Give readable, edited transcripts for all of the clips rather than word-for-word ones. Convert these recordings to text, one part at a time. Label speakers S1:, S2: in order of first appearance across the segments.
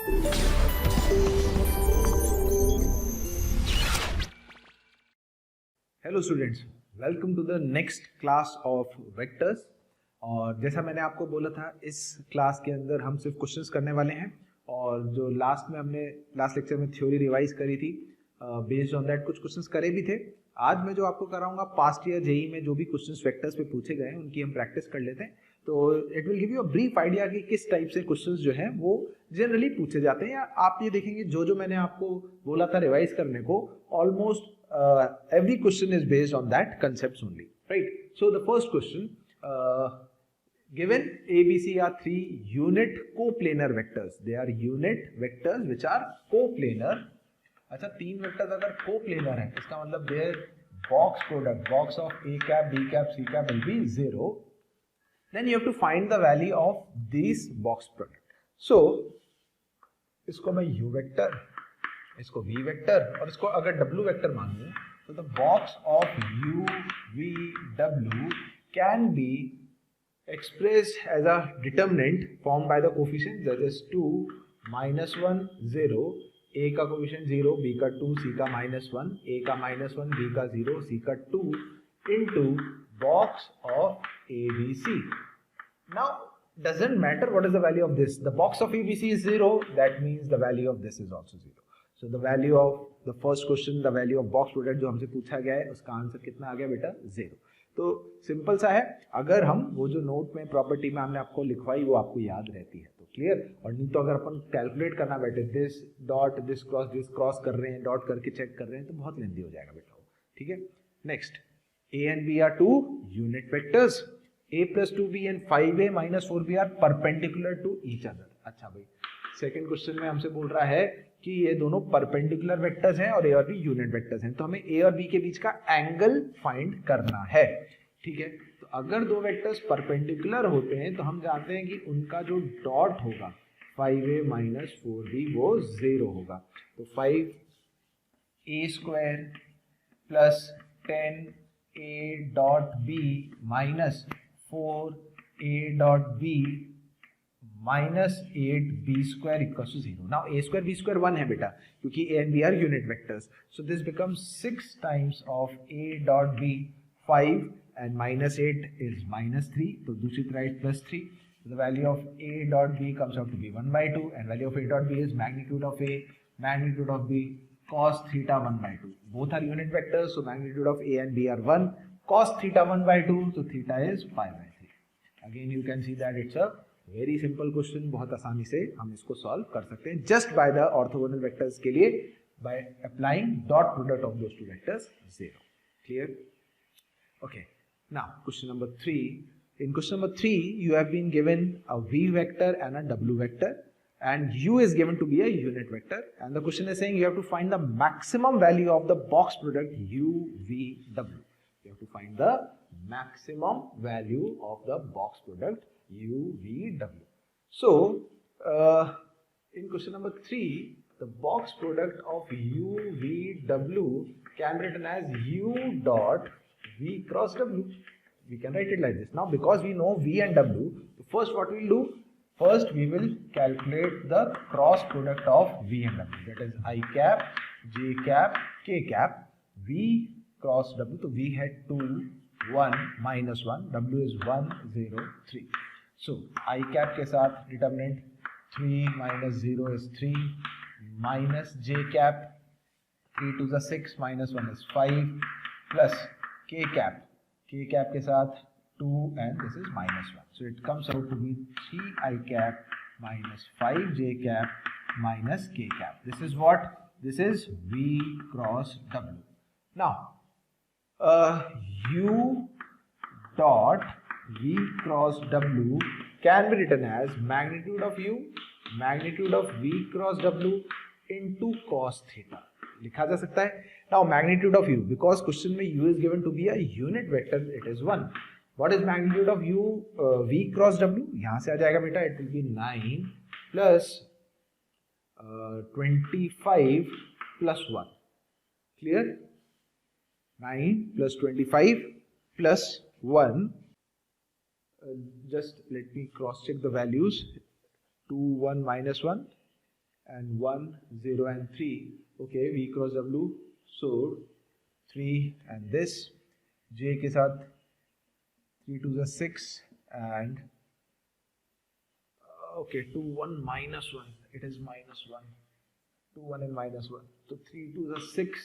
S1: Hello students, welcome to the next class of vectors. और जैसा मैंने आपको बोला था, इस क्लास के अंदर हम सिर्फ क्वेश्चंस करने वाले हैं। और जो हमने लास्ट लेक्चर में थ्योरी रिवाइज करी थी, बेस्ड ऑन दैट कुछ क्वेश्चंस करे भी थे। आज मैं जो आपको कराऊंगा, पास्ट ईयर जेई में जो भी क्वेश्चंस वेक्टर्स पे पूछे गए हैं उनकी हम प्रैक्टिस कर लेते हैं। तो it will give you a brief idea कि किस टाइप से क्वेश्चंस जो हैं वो जनरली पूछे जाते हैं। या आप ये देखेंगे जो मैंने आपको बोला था रिवाइज करने को, almost every question is based on that concepts only, right? So the first question, given ABC are three unit coplanar vectors. They are unit vectors which are coplanar. अच्छा, तीन वेक्टर्स अगर कोप्लेनर है, इसका मतलब their box product, box of A cap, B cap, C cap will be 0. Then you have to find the value of this box product. So इसको मैं U vector, इसको V vector और इसको अगर W वेक्टर मान लूं, तो the box of U V W can be expressed as a determinant formed by the coefficients, that is 2, -1, 0, A का कोफिशिएंट 0, B का 2, C का -1, A का -1, B का 0, C का 2 into box of ABC. Now doesn't matter what is the value of this. The box of ABC is 0, that means the value of this is also 0. So the value of the first question, the value of box product जो हमसे पूछा गया है, उसका answer कितना आ गया बेटा? 0. तो सिंपल सा है, अगर हम वो जो नोट में प्रॉपर्टी में हमने आपको लिखवाई वो आपको याद रहती है तो क्लियर। और नहीं तो अगर अपन कैलकुलेट करना बैठे, दिस डॉट दिस क्रॉस कर रहे हैं, डॉट करके चेक कर रहे हैं, तो बहुत लेंदी हो जाएगा बेटा वो, ठीक है। Next, A and B are two unit vectors. A plus 2B and 5A minus 4B are perpendicular to each other. अच्छा भाई, सेकेंड क्वेश्चन में हमसे बोल रहा है कि ये दोनों परपेंडिकुलर वेक्टर्स हैं और A और B यूनिट वेक्टर्स हैं, तो हमें A और B के बीच का एंगल फाइंड करना है, ठीक है। तो अगर दो वेक्टर्स परपेंडिकुलर होते हैं तो हम जानते हैं कि उनका जो डॉट होगा 5A minus 4B वो 0 होगा। तो 5A square plus 10A dot B minus 4A dot B minus 8B square equals to 0. Now A square B square 1 है बेटा, क्योंकि A and B are unit vectors. So this becomes 6 times of A dot B 5 and minus 8 is minus 3. तो दूसरी तरफ plus 3. So the value of A dot B comes out to be 1 by 2 and value of A dot B is magnitude of A, magnitude of B cos theta 1 by 2. Both are unit vectors, so magnitude of A and B are 1. Cos theta 1 by 2, so theta is 5 by 3. Again you can see that it's a very simple question, बहुत आसानी से हम इसको solve कर सकते हैं just by the orthogonal vectors के लिए, by applying dot product of those two vectors 0. Clear? Okay, now question number 3. In question number 3 you have been given a V vector and a W vector and U is given to be a unit vector, and the question is saying you have to find the maximum value of the box product U V W. You have to find the maximum value of the box product U V W. So in question number 3, the box product of U V W can be written as U dot V cross W. We can write it like this. Now because we know V and W, first what we will do? First we will calculate the cross product of V and W. That is I cap, J cap, K cap, V cross W. So V had 2, 1, minus 1, W is 1, 0, 3. So I cap के साथ determinant 3 minus 0 is 3, minus J cap 3 to the 6 minus 1 is 5, plus K cap के साथ 2 and this is minus 1. So it comes out to be 3 I cap minus 5 J cap minus K cap. This is what? This is V cross W. Now U dot V cross W can be written as magnitude of U, magnitude of V cross W into cos theta. लिखा जा सकता है. Now magnitude of U, because question में U is given to be a unit vector, it is 1. What is magnitude of U V cross W? यहाँ से आ जाएगा बेटा, it will be 9 plus 25 plus 1. Clear? 9 plus 25 plus 1. Just let me cross check the values. 2, 1, minus 1. and 1, 0 and 3. Okay, V cross W, so 3 and this, J के साथ 3 2 is 6 and okay 2 1 minus 1, it is minus 1, 2 1 and minus 1, so 3 2 is 6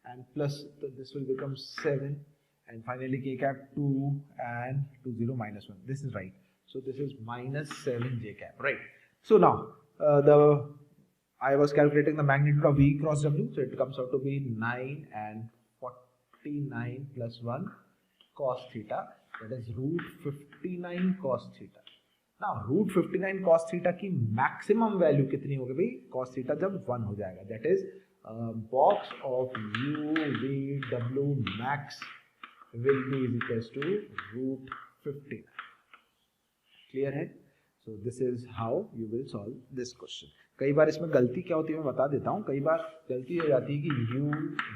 S1: and plus, so this will become 7 and finally k cap 2 and 2 0 minus 1. This is right, so this is minus 7 j cap, right? So now I was calculating the magnitude of V cross W, so it comes out to be 9 and 49 plus 1 cos theta, that is root 59 cos theta. Now root 59 cos theta की maximum value कितनी होगी भाई? Cos theta जब 1 हो जाएगा, that is box of u v w max will be is equals to root 59. Clear है? So this is how you will solve this question. कई बार इसमें गलती क्या होती है मैं बता देता हूँ. कई बार गलती हो जाती है कि u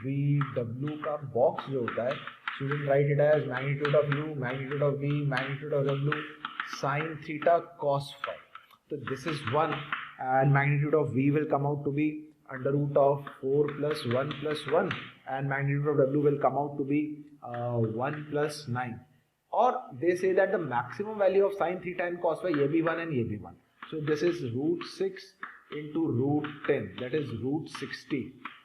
S1: v w का बॉक्स जो होता है, student write it as magnitude of u, magnitude of v, magnitude of w, sin theta cos phi. So this is 1 and magnitude of v will come out to be under root of 4 plus 1 plus 1 and magnitude of w will come out to be 1 plus 9. Or they say that the maximum value of sin theta and cos phi ye bhi 1 and ye bhi 1. So this is root 6 into root 10, that is root 60,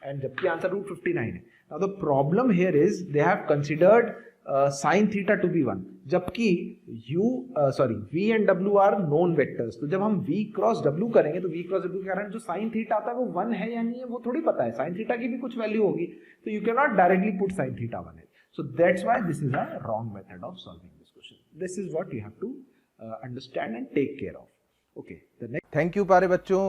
S1: and jabki answer root 59 hai. Now the problem here is they have considered sin theta to be 1, जबकि v and w are known vectors. तो जब हम v cross w करेंगे तो v cross w के कारण जो sin theta आता है वो 1 है या नहीं है वो थोड़ी पता है. sin theta की भी कुछ वैल्यू होगी, तो you cannot directly put sin theta 1 है. So that's why this is a wrong method of solving this question. This is what you have to understand and take care of. Okay, the next.
S2: Thank you प्यारे बच्चों,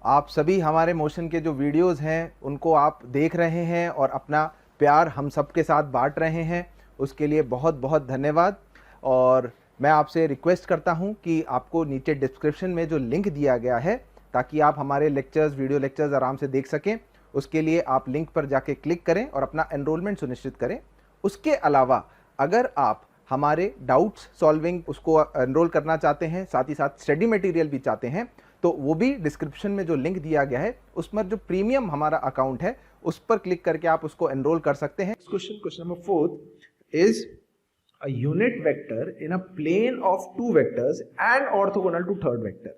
S2: आप सभी हमारे motion के जो videos हैं उनको आप देख रहे हैं और अपना प्यार हम सबके साथ बांट रहे हैं, उसके लिए बहुत बहुत धन्यवाद. और मैं आपसे रिक्वेस्ट करता हूं कि आपको नीचे डिस्क्रिप्शन में जो लिंक दिया गया है ताकि आप हमारे लेक्चर्स, वीडियो लेक्चर्स आराम से देख सकें, उसके लिए आप लिंक पर जाके क्लिक करें और अपना एनरोलमेंट सुनिश्चित करें. उसके अलावा अगर आप हमारे डाउट्स सॉल्विंग उसको एनरोल करना चाहते हैं, साथ ही साथ स्टडी मटेरियल भी चाहते हैं, तो वो भी डिस्क्रिप्शन में जो लिंक दिया गया है उस पर जो प्रीमियम हमारा अकाउंट है उस पर क्लिक करके आप उसको एनरोल कर सकते हैं.
S1: Question number 4 is a unit vector in a plane of two vectors and orthogonal to third vector.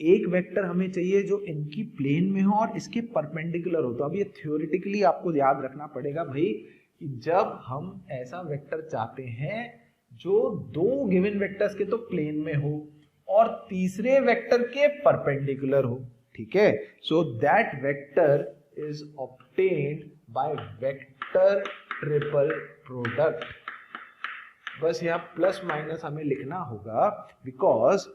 S1: एक वेक्टर हमें चाहिए जो इनकी प्लेन में हो और इसके परपेंडिकुलर हो. तो अब ये थ्योरेटिकली आपको याद रखना पड़ेगा भाई कि जब हम ऐसा वेक्टर चाहते हैं जो दो गिवन वेक्टर्स के तो प्लेन में हो और तीसरे वेक्टर के परपेंडिकुलर हो, ठीक है. So that vector is obtained by vector triple product. बस यहाँ प्लस माइनस हमें लिखना होगा बिकॉज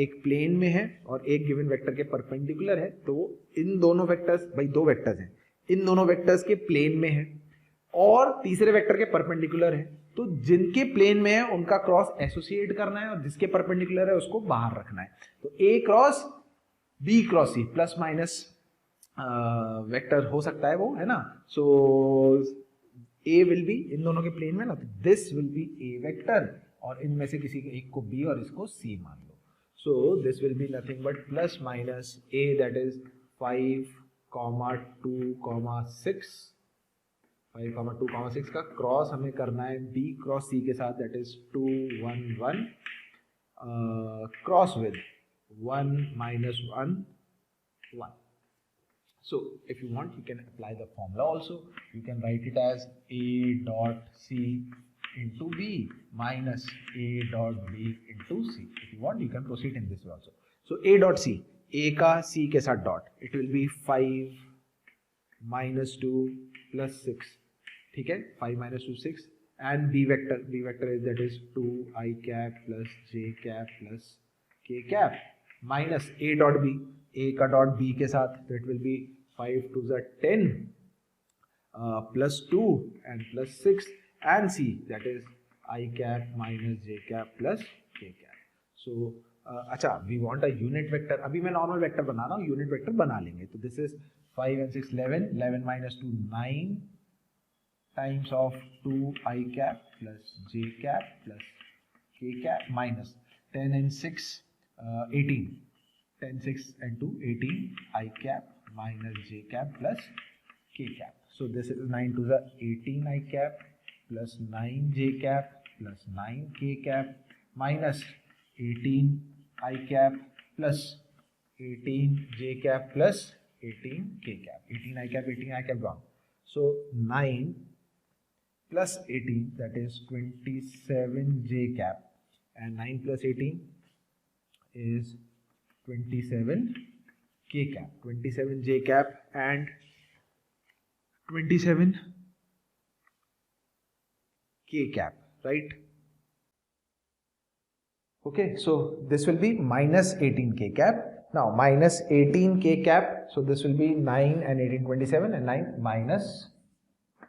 S1: एक प्लेन में है और एक गिवन वेक्टर के परपेंडिकुलर है. तो इन दोनों वेक्टर्स, भाई दो वेक्टर्स हैं, इन दोनों वेक्टर्स के प्लेन में है और तीसरे वेक्टर के परपेंडिकुलर है. तो जिनके प्लेन में है उनका क्रॉस एसोसिएट करना है और जिसके परपेंडिकुलर है उसको बाहर रखना है. तो A cross B cross C plus minus vector हो सकता है वो, है ना. सो ए विल बी इन दोनों के प्लेन में ना, तो this will B A vector और इनमें से किसी एक को बी और इसको सी मान लो. So this will be nothing but plus minus A, that is 5, 2, 6. 5, 2, 6 का क्रॉस हमें करना है B क्रॉस C के साथ, that is 2, 1, 1 cross with 1, -1, 1. So if you want you can apply the formula also. You can write it as A dot C into B minus A dot B into C. If you want you can proceed in this way also. So A dot C, A का C के साथ dot, it will be 5, -2 plus 6. ठीक है, 5 - 2 6 and b vector is that is 2 I cap plus j cap plus k cap minus a dot b, a का dot b के साथ, तो it will be 5 2 is 10 plus 2 and plus 6 and c that is I cap minus j cap plus k cap. So अच्छा, we want a unit vector. अभी मैं normal vector बना रहा हूँ, यूनिट वेक्टर बना लेंगे. तो this is 5 and 6 11, 11 minus 2 9 times of 2 I cap plus j cap plus k cap minus 10 and 6 18, 10, 6 and 2, 18 I cap minus j cap plus k cap. So this is 9 to the 18 I cap plus 9 j cap plus 9 k cap minus 18 I cap plus 18 j cap plus 18 k cap. 18 I cap gone. So 9 plus 18, that is 27 j cap, and 9 plus 18 is 27 k cap, 27 j cap and 27 k cap, right? Okay, so this will be minus 18 k cap. Now minus 18 k cap, so this will be 9 and 18, 27 and 9 minus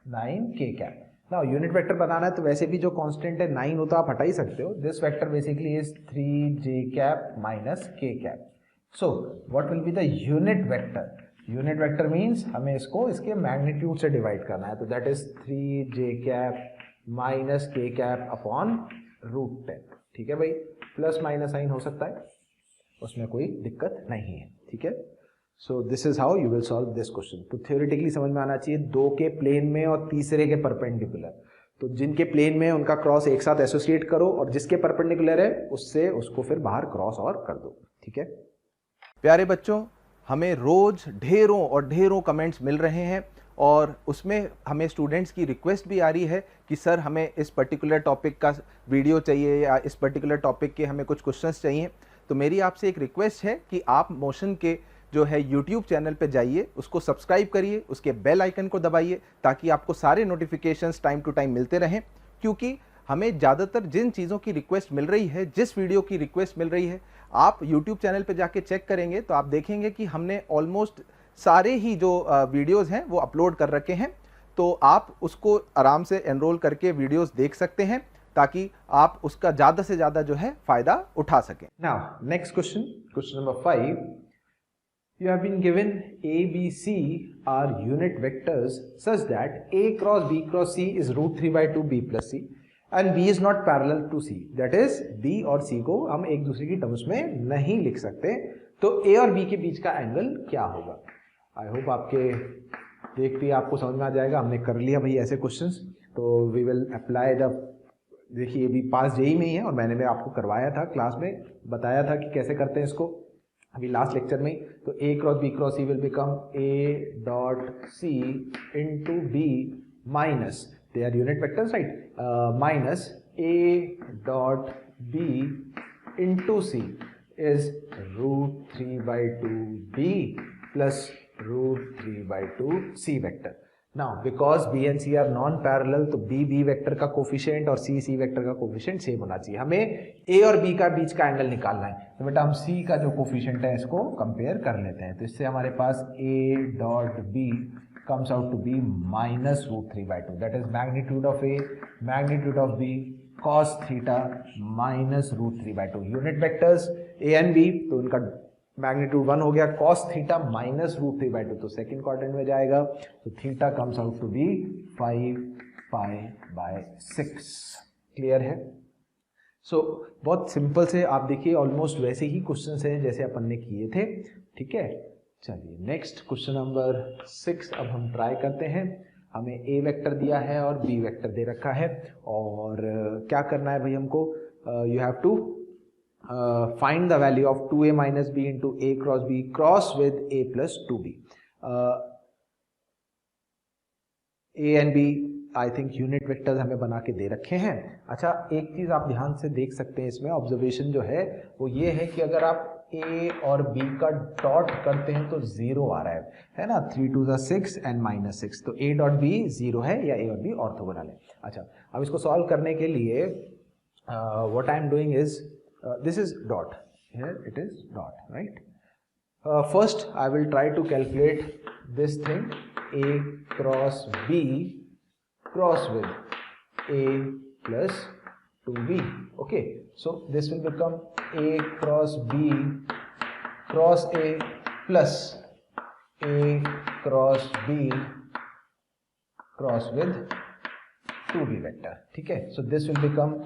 S1: 9 k cap. Now unit vector बनाना है तो वैसे भी जो constant है 9 हो तो आप हटा ही सकते हो. This vector basically is 3j cap minus k cap. So what will be the unit vector? Unit vector means हमें इसको इसके मैग्नीट्यूड से डिवाइड करना है, तो that is 3j cap minus k cap upon root 10. ठीक है भाई, प्लस माइनस साइन हो सकता है, उसमें कोई दिक्कत नहीं है. ठीक है, सो this is how you will solve this question. तो थ्योरेटिकली समझ में आना चाहिए, दो के प्लेन में और तीसरे के परपेंडिकुलर. तो जिनके प्लेन में उनका क्रॉस एक साथ एसोसिएट करो और जिसके परपेंडिकुलर है उससे उसको फिर बाहर क्रॉस और कर दो. ठीक है
S2: प्यारे बच्चों, हमें रोज ढेरों और ढेरों कमेंट्स मिल रहे हैं और उसमें हमें स्टूडेंट्स की रिक्वेस्ट भी आ रही है कि सर हमें इस पर्टिकुलर टॉपिक का वीडियो चाहिए या इस पर्टिकुलर टॉपिक के हमें कुछ क्वेश्चंस चाहिए. तो मेरी आपसे एक रिक्वेस्ट है कि आप मोशन के जो है YouTube चैनल पे जाइए, उसको सब्सक्राइब करिए, उसके बेल आइकन को दबाइए ताकि आपको सारे नोटिफिकेशंस टाइम टू टाइम मिलते रहें. क्योंकि हमें ज़्यादातर जिन चीज़ों की रिक्वेस्ट मिल रही है, जिस वीडियो की रिक्वेस्ट मिल रही है, आप YouTube चैनल पे जाके चेक करेंगे तो आप देखेंगे कि हमने ऑलमोस्ट सारे ही जो वीडियोज़ हैं वो अपलोड कर रखे हैं. तो आप उसको आराम से एनरोल करके वीडियोज़ देख सकते हैं ताकि आप उसका ज़्यादा से ज़्यादा जो है फ़ायदा उठा सकें.
S1: Now next question, question number 5. You have been given A, B, C are unit vectors such that A cross B cross C is root 3 by 2 B plus C and B is not parallel to C. That is B और C को हम एक दूसरे की terms में नहीं लिख सकते. तो A और B के बीच का एंगल क्या होगा? आई होप आपके देखते ही आपको समझ में आ जाएगा. हमने कर लिया भाई ऐसे क्वेश्चंस, तो वी विल अप्लाई द, देखिए अभी पास जेई में ही है और मैंने भी आपको करवाया था, क्लास में बताया था कि कैसे करते हैं इसको अभी लास्ट लेक्चर में. तो A cross B cross C will become A dot C into B minus, they are unit vectors right, minus A dot B into C is root 3 by 2 B plus root 3 by 2 C vector. Now because B and C are non parallel, तो B vector का coefficient और C vector का coefficient same होना चाहिए. हमें A और B का बीच का एंगल निकालना है, तो बेटा हम C का जो कोफिशिएंट है इसको कंपेयर कर लेते हैं. तो इससे हमारे पास A dot B comes out to be minus root 3 by 2. That is magnitude of A, magnitude of B, cos theta minus root 3 by 2. Unit vectors A and B, तो उनका मैग्नीट्यूड 1 हो गया, cos theta minus root 3 by 2, तो second quadrant में जाएगा. तो theta comes out to be 5 pi by 6. Clear है? So बहुत सिंपल से आप देखिए, ऑलमोस्ट वैसे ही क्वेश्चंस हैं जैसे अपन ने किए थे. ठीक है, चलिए नेक्स्ट क्वेश्चन नंबर 6 अब हम ट्राई करते हैं. हमें A वेक्टर दिया है और B वेक्टर दे रखा है और क्या करना है भाई हमको, you have to find the value of 2A minus B into A cross B cross with A plus 2B. A and B I think unit vectors हमें बना के दे रखे हैं. अच्छा, एक चीज आप ध्यान से देख सकते हैं इसमें, ऑब्जर्वेशन जो है वो ये है कि अगर आप A और B का डॉट करते हैं तो 0 आ रहा है ना, 3 2 6 एंड माइनस 6, तो A डॉट B 0 है या A और B ऑर्थोगोनल है. अच्छा, अब इसको सॉल्व करने के लिए what I am doing is, this is dot, here it is dot, right? First I will try to calculate this thing, A cross B cross with A plus 2B. Okay, so this will become A cross B cross A plus A cross B cross with 2B vector. ठीक है, so this will become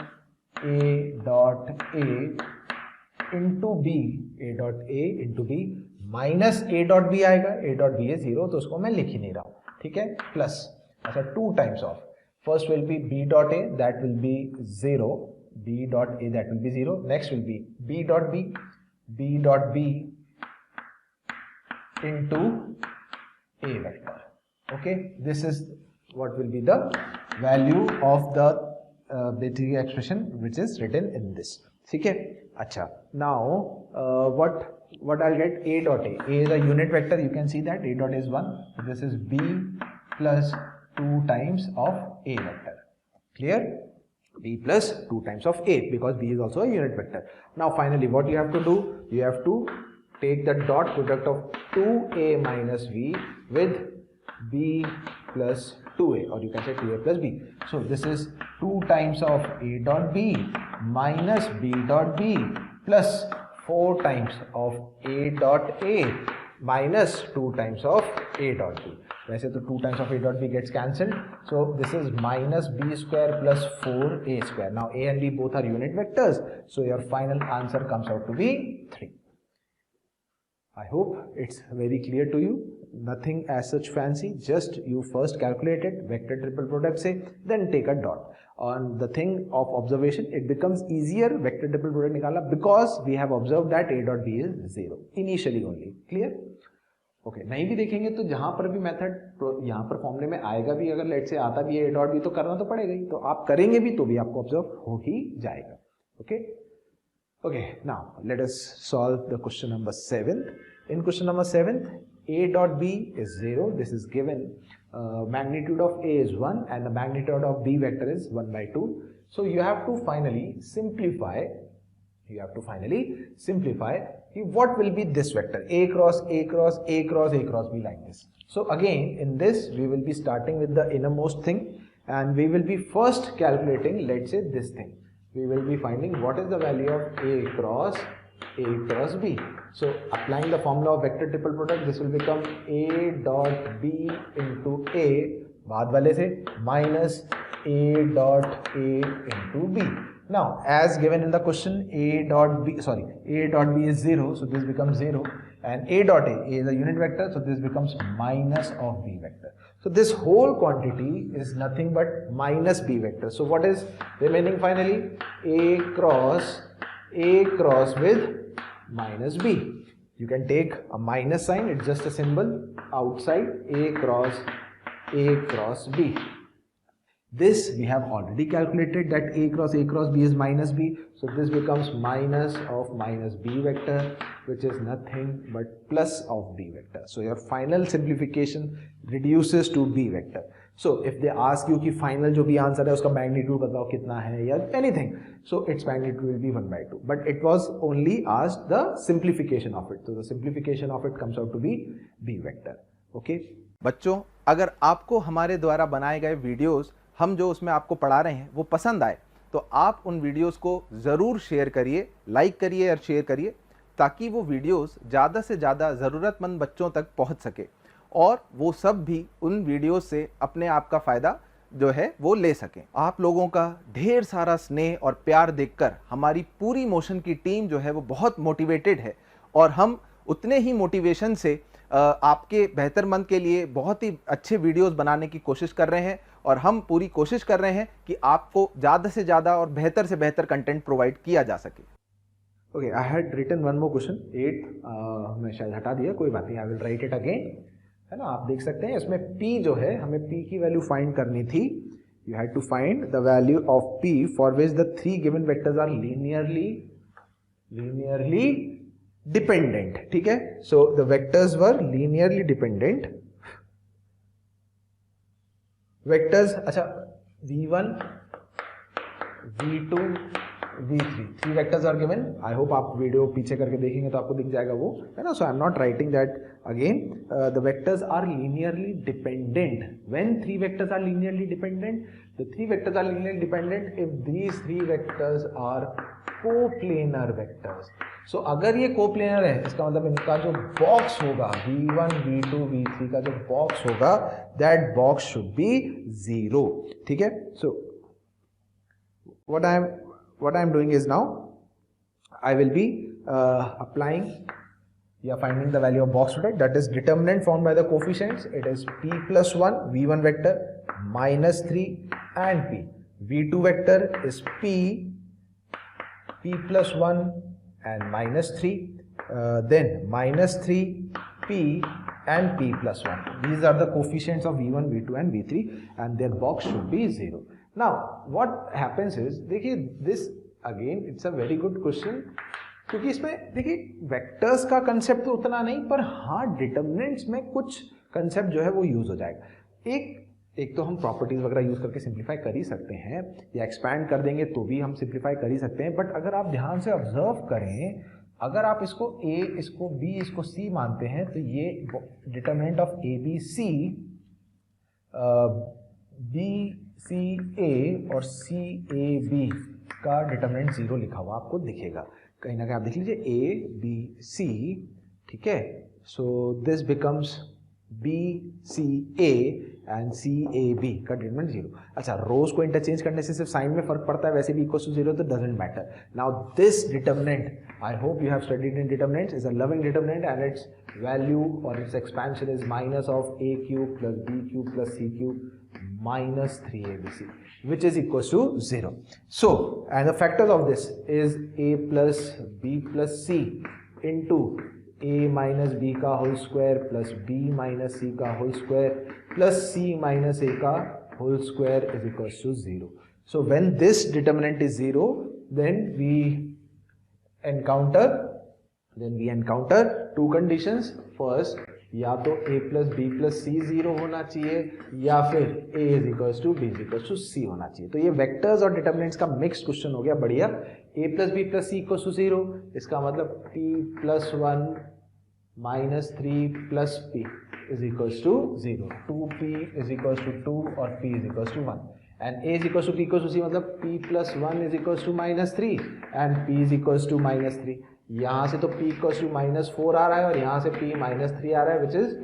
S1: A dot A into B, A dot A into B minus A dot B आएगा, A dot B है 0 तो उसको मैं लिख ही नहीं रहा हूँ, ठीक है, प्लस अच्छा 2 times of first will be B dot A that will be 0, b dot a that will be 0, next will be b dot b, b dot b into a vector. Okay, this is what will be the value of the basically expression which is written in this. ठीक है, अच्छा now what I'll get, a dot a is a unit vector, you can see that a dot is 1, so this is b plus 2 times of a vector. Clear? B plus 2 times of a, because b is also a unit vector. Now finally what you have to do, you have to take the dot product of 2a minus b with b plus 2a, or you can say 2a plus b. So this is 2 times of a dot b minus b dot b plus 4 times of a dot a minus 2 times of a dot b. वैसे तो 2 times of a dot b gets cancelled, so this is minus b square plus 4a square. Now a and b both are unit vectors, so your final answer comes out to be 3. I hope it's very clear to you. Nothing as such fancy, just you first calculate it, vector triple product say, then take a dot. On the thing of observation, it becomes easier vector triple product निकालना, because we have observed that a dot b is 0 initially only. Clear? Okay नहीं भी देखेंगे तो जहां पर भी method यहाँ पर फॉर्मूले में आएगा भी, अगर लेट से आता भी है ए डॉट बी तो करना तो पड़ेगा ही, तो आप करेंगे भी तो भी आपको ऑब्जर्व हो ही जाएगा. Okay okay, now let us solve the question number 7. In question number 7 a dot b is 0, this is given, magnitude of a is 1 and the magnitude of b vector is 1 by 2. So you have to finally simplify, what will be this vector, a cross a cross a cross a cross b, like this. So again in this we will be starting with the innermost thing and we will be first calculating, let's say this thing, we will be finding what is the value of a cross b. So applying the formula of vector triple product, this will become a dot b into a, बाद वाले से minus a dot a into b. Now as given in the question, a dot b is 0, so this becomes 0, and a dot a is a unit vector, so this becomes minus of b vector. So this whole quantity is nothing but minus b vector. So what is remaining finally? a cross with minus b. You can take a minus sign, it's just a symbol outside, a cross b. This we have already calculated that a cross b is minus b, so this becomes minus of minus b vector, which is nothing but plus of b vector. So your final simplification reduces to b vector. So if they ask you कि final जो भी answer है उसका magnitude बताओ कितना है या anything, so its magnitude will be 1 by 2. But it was only asked the simplification of it. So the simplification of it comes out to be b vector. Okay.
S2: बच्चों, अगर आपको हमारे द्वारा बनाए गए वीडियोस, हम जो उसमें आपको पढ़ा रहे हैं वो पसंद आए तो आप उन वीडियोस को ज़रूर शेयर करिए, लाइक करिए और शेयर करिए, ताकि वो वीडियोस ज़्यादा से ज़्यादा ज़रूरतमंद बच्चों तक पहुंच सके और वो सब भी उन वीडियोस से अपने आप का फ़ायदा जो है वो ले सकें. आप लोगों का ढेर सारा स्नेह और प्यार देखकर हमारी पूरी मोशन की टीम जो है वो बहुत मोटिवेटेड है और हम उतने ही मोटिवेशन से आपके बेहतरमंद के लिए बहुत ही अच्छे वीडियोस बनाने की कोशिश कर रहे हैं और हम पूरी कोशिश कर रहे हैं कि आपको ज़्यादा से ज़्यादा और बेहतर से बेहतर कंटेंट प्रोवाइड किया जा सके.
S1: Okay, I had written one more question 8, मैं शायद हटा दिया, कोई बात नहीं, I will write it again, है ना. आप देख सकते हैं इसमें p जो है, हमें p की वैल्यू फाइंड करनी थी. You had to find the value of p for which the 3 given vectors are linearly dependent. ठीक है, so the vectors were linearly dependent vectors. अच्छा, v1 v2 v3 3 vectors are given. I hope आप video पीछे करके देखेंगे तो आपको दिख जाएगा वो, है ना. So I am not writing that again. The vectors are linearly dependent. When 3 vectors are linearly dependent, the 3 vectors are linearly dependent if these 3 vectors are coplanar vectors. So अगर ये कोप्लेनर है, इसका मतलब इनका जो बॉक्स होगा v1 v2 v3 का जो बॉक्स होगा, दैट बॉक्स शुड बी 0. ठीक है. सो what I am doing is now I will be applying, you are finding the value of box product, that is determinant found by the coefficients. It is p plus 1 v1 vector minus 3 and p. v2 vector is p plus 1 and minus 3, then minus 3 p and p plus 1. These are the coefficients of v1, v2 and v3 and their box should be 0. Now what happens is, देखिए this again it's a very good question, क्योंकि इसमें देखिए vectors का concept तो उतना नहीं, पर हाँ डिटर्मिनेंट्स में कुछ कंसेप्ट जो है वो यूज हो जाएगा। एक तो हम प्रॉपर्टीज वगैरह यूज करके सिंप्लीफाई कर ही सकते हैं, या एक्सपैंड कर देंगे तो भी हम सिंप्लीफाई कर ही सकते हैं, बट अगर आप ध्यान से ऑब्जर्व करें, अगर आप इसको a, इसको b, इसको c मानते हैं तो ये determinant of A B C, B C A और सी ए बी का डिटर्मिनेंट 0 लिखा हुआ आपको दिखेगा कहीं ना कहीं। आप देख लीजिए a b c, ठीक है। So this becomes b c a and c a b का डिटरमिनेंट 0। अच्छा, रोज को इंटरचेंज करने से सिर्फ साइन में फर्क पड़ता है, वैसे भी इक्वल टू 0 तो doesn't matter. Now this determinant, I hope you have studied in determinants, is a loving determinant and its value और its expansion is minus of a cube प्लस b क्यूब प्लस c cube minus 3abc, which is equals to 0. So, and the factors of this is a plus b plus c into a minus b का whole square plus b minus c का whole square plus c minus a का whole square is equals to 0. So, when this determinant is 0, then we encounter two conditions. First, या तो a plus b plus c 0 होना चाहिए, या फिर a is equals to b is equals to c होना चाहिए। तो ये वेक्टर्स और डिटर्मिनेंट्स का मिक्स्ड क्वेश्चन हो गया, बढ़िया। a plus b plus c equals to 0, इसका मतलब p plus 1 minus 3 plus p is equals to 0, 2p is equals to 2 और p is equals to 1, and a is equals to p equals to c, मतलब p plus 1 is equals to minus 3 and p is equals to minus 3। यहाँ से तो p equals to minus 4 आ रहा है और यहाँ से p माइनस 3 आ रहा है, विच इज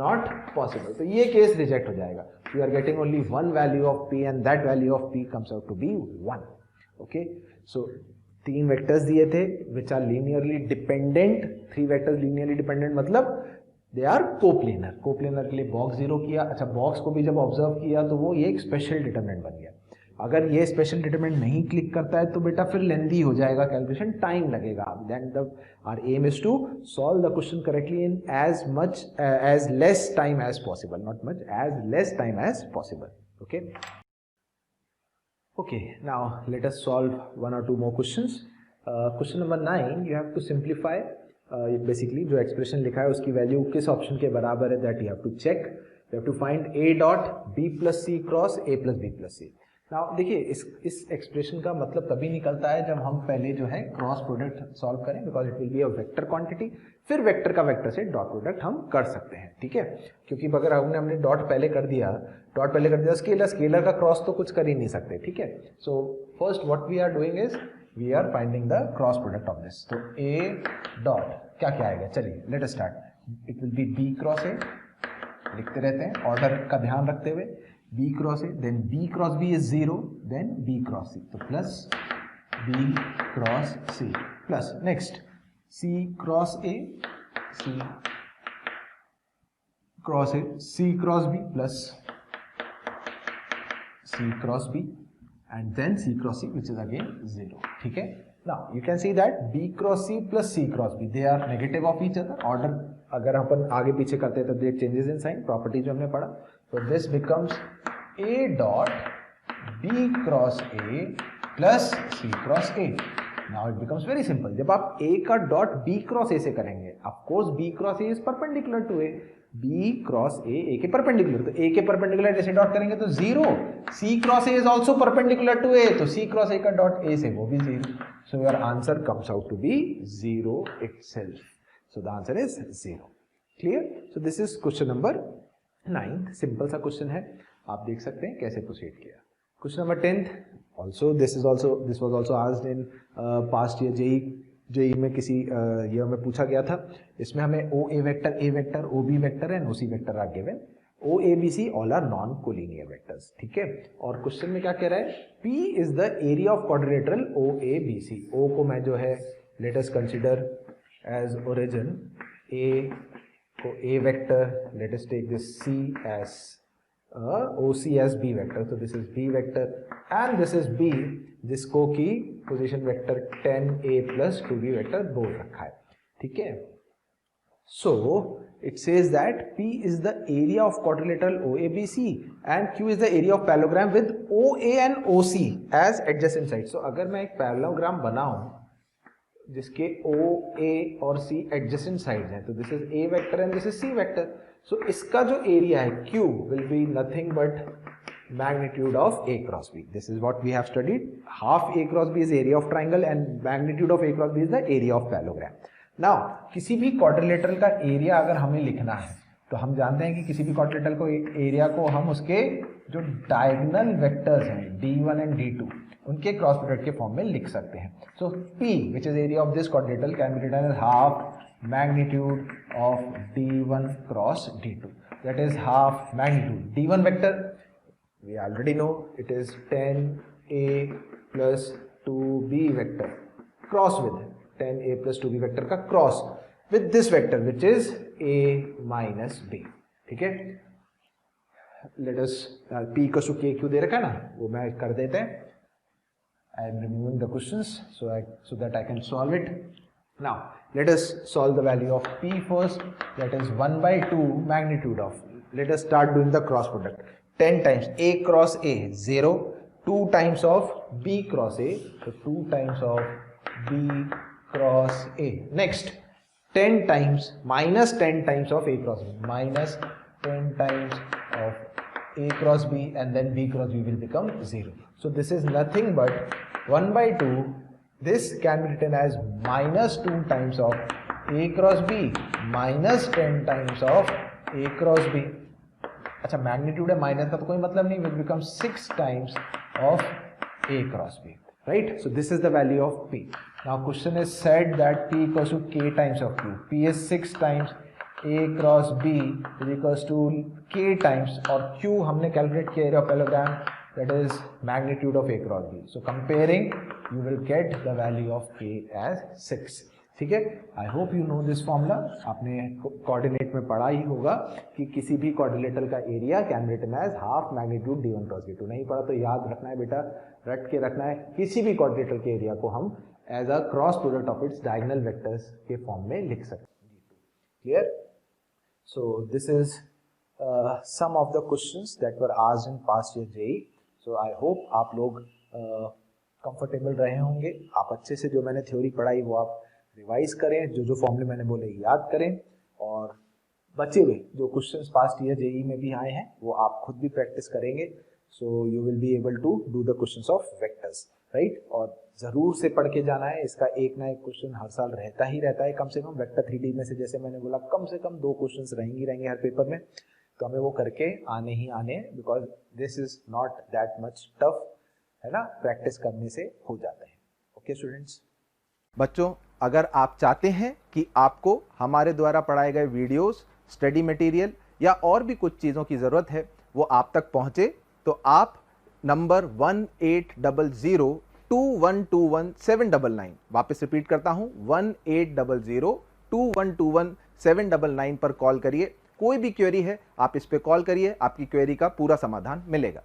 S1: नॉट पॉसिबल। तो ये केस रिजेक्ट हो जाएगा। You are getting only one value of p and that value of p comes out to be 1। Okay, so 3 vectors दिए थे which are linearly dependent. 3 vectors linearly dependent मतलब they are coplanar. Coplanar के लिए box 0 किया। अच्छा, box को भी जब ऑब्जर्व किया तो वो ये एक स्पेशल डिटरमिनेंट बन गया। अगर ये स्पेशल डिटरमिनेंट नहीं क्लिक करता है तो बेटा फिर लेंदी हो जाएगा कैलकुलेशन, टाइम लगेगा। Then our aim is to solve the question correctly in as less time as possible, not much, as less time as possible. Okay, now let us solve one or two more questions. Question number 9, you have to simplify basically जो expression लिखा है उसकी value किस option के बराबर है, that you have to check. You have to find a dot b plus c cross a plus b plus c। Now देखिए, इस एक्सप्रेशन का मतलब तभी निकलता है जब हम पहले जो है क्रॉस प्रोडक्ट सॉल्व करें, because it will be a vector quantity, फिर वेक्टर का वेक्टर से डॉट प्रोडक्ट हम कर सकते हैं, ठीक है। क्योंकि अगर हमने डॉट पहले कर दिया स्केलर का क्रॉस तो कुछ कर ही नहीं सकते, ठीक है। So first what we are doing is we are finding the cross product of this. तो a डॉट क्या आएगा, चलिए let us start. It will be b cross a, लिखते रहते हैं ऑर्डर का ध्यान रखते हुए। b cross a, then b cross b is 0, then b cross c, तो plus b cross c plus next c cross a, c cross a, c cross b plus c cross b and then c cross c, which is again 0, ठीक है। Now you can see that b cross c plus c cross b, they are negative of each other. Order अगर अपन आगे पीछे करते हैं तो देख changes in sign, property जो हमने पढ़ा। So this becomes a dot b cross a plus c cross a. Now it becomes very simple. जब आप a का dot b cross a से करेंगे, of course b cross a is perpendicular to a. b cross a के perpendicular, तो a के perpendicular जैसे dot करेंगे तो 0। c cross a is also perpendicular to a, तो c क्रॉस a का डॉट a से वो भी 0। so your answer comes out to be 0 itself. so the answer is 0. clear? so this is question number 9. Simple सा question है, आप देख सकते हैं कैसे प्रोसीड किया। Question number 10 also this was also asked in past year JEE में किसी ईयर में पूछा गया था। इसमें हमें O A vector O B vector and O C vector are given. O A B C all are non collinear vectors, ठीक है। और क्वेश्चन में क्या कह रहा है, P is the area of quadrilateral O A B C. ओ को मैं जो है let us consider as origin A को a vector, let us take this c as OC as b vector, so this is b vector and this is b, जिसको की position vector 10a plus 2b vector बोल रखा है, ठीक है। So it says that P is the area of quadrilateral OABC and Q is the area of parallelogram with OA and OC as adjacent sides. So अगर मैं एक parallelogram बनाऊं जिसके O, A और C adjacent sides हैं, तो this is A vector and this is C vector. So इसका जो area है Q will be nothing but magnitude of A cross B. This is what we have studied. Half A cross B is area of triangle and magnitude of A cross B is the area of parallelogram. Now किसी भी quadrilateral का area अगर हमें लिखना है तो हम जानते हैं कि किसी भी quadrilateral को area को हम उसके जो diagonal vectors हैं D1 and D2 उनके क्रॉस प्रोडक्ट के फॉर्म में लिख सकते हैं। सो P which is area of this quadrilateral can be written as half magnitude of D1 cross D2. That is half magnitude. D1 vector we already know it is 10a plus 2b vector cross with 10a plus 2b vector का cross with this vector which is a minus b, ठीक है। Let us P को सु K क्यों दे रखा है ना, वो मैं कर देते हैं। I am removing the questions so that I can solve it. Now let us solve the value of P first. That is 1 by 2 magnitude of. Let us start doing the cross product. 10 times A cross A 0, 2 times of B cross A, so 2 times of B cross A. Next 10 times minus 10 times of A cross B, minus 10 times of A cross B, and then B cross B will become 0. So this is nothing but 1 by 2. This can be written as minus 2 times of A cross B minus 10 times of A cross B. अच्छा magnitude है, minus का तो कोई मतलब नहीं, will become 6 times of A cross B, right? So this is the value of P. Now question is said that P equals to K times of Q. P is 6 times A cross B is equals to K times, और Q हमने calculate किया area of parallelogram, that is magnitude of A cross B. So comparing you will get the value of K as 6, ठीक है। I hope you know this formula, आपने coordinate में पढ़ा ही होगा कि किसी भी क्वाड्रिलेटरल का area can be written as half magnitude D1 cross D2। नहीं पढ़ा तो याद रखना है बेटा, रट के रखना है। किसी भी क्वाड्रिलेटरल के एरिया को हम as a cross product of its diagonal vectors के फॉर्म में लिख सकते हैं। Clear? So this is some of the questions that were asked in past year JEE. So I hope आप लोग कंफर्टेबल रहे होंगे, आप अच्छे से जो मैंने थ्योरी पढ़ाई वो आप रिवाइज करें, जो जो फॉर्मूले मैंने बोले याद करें, और बचे हुए जो क्वेश्चंस पास्ट ईयर जेईई में भी आए हैं वो आप खुद भी प्रैक्टिस करेंगे। So you will be able to do the questions of vectors, right. और ज़रूर से पढ़ के जाना है, इसका एक ना एक क्वेश्चन हर साल रहता ही रहता है कम से कम। वेक्टर 3D में से जैसे मैंने बोला कम से कम 2 क्वेश्चंस रहेंगे हर पेपर में, तो हमें वो करके आने ही आने, because this is not that much tough, है ना, प्रैक्टिस करने से हो जाता है। Okay students.
S2: बच्चों, अगर आप चाहते हैं कि आपको हमारे द्वारा पढ़ाए गए वीडियोस, स्टडी मटेरियल या और भी कुछ चीज़ों की ज़रूरत है वो आप तक पहुंचे, तो आप नंबर 18002121 वापस रिपीट करता हूं 18002121 पर कॉल करिए। कोई भी क्वेरी है आप इस पे कॉल करिए, आपकी क्वेरी का पूरा समाधान मिलेगा।